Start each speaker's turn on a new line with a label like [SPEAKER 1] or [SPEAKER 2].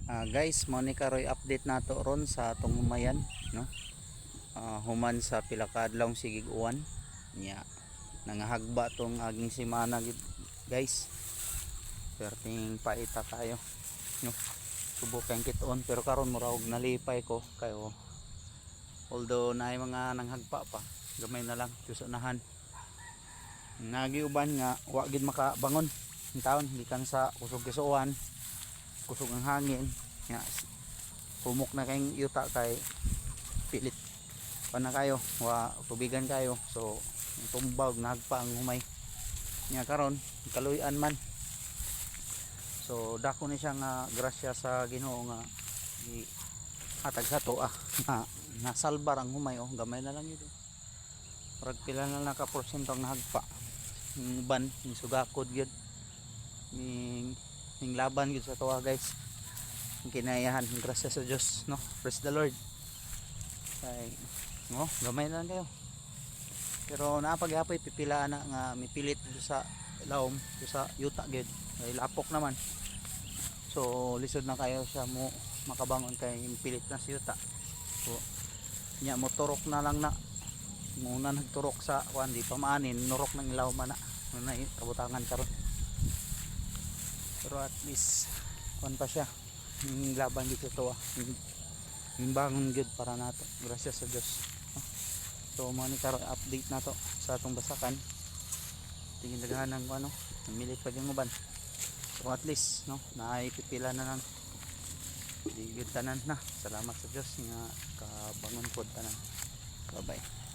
[SPEAKER 1] Guys, mo ni karoy update nato ron sa atong humayan, no? Human sa pila ka adlaw sigig uwan nya nangahagba tong aging semana guys. Perting paita tayo, no? Subukan kiton pero karon mura og nalipay ko kayo. Although naay mga nanghagpa pa, gamay na lang susunahan. Nagiuban nga wa gid makabangon ang taon gikan sa kusog kisuan, kusog ang hangin nga humok na kayong yuta kay pilit pa na kayo wa tubigan kayo, so tumbag nagpa ang humay nya karon kaluyan man. So dako ni siya nga grasya sa Ginoo nga hatag sa to na nasalbar ang humay. Gamay na lang yun, murag pila na naka porsyento ang nahagpa ng ban ni sugakod gyud ning laban gyud sa tuwa guys. Ang kinayahan, grasya sa Dios, no? Praise the Lord. Kay gamay na lang kayo. Pero naapagyapoy pipilaan na nga mipilit sa laom sa yuta gyud. Ay lapok naman. So lisod na kayo siya mo makabangon kay pilit na sa yuta. So nya motorok na lang na muna nagturok sa kuan di pa maanin nurok ng ilaw man na kabutangan karon. Pero at least kuan pa siya laban dito to bangon good para nato, gracias sa Dios. So mo ni karon update nato sa atong basakan tingin daghan ng ano milit pa yung uban. So at least no naay pipila na lang di gyud tanan na. Salamat sa Dios nga kabangon pod tanan. Bye bye.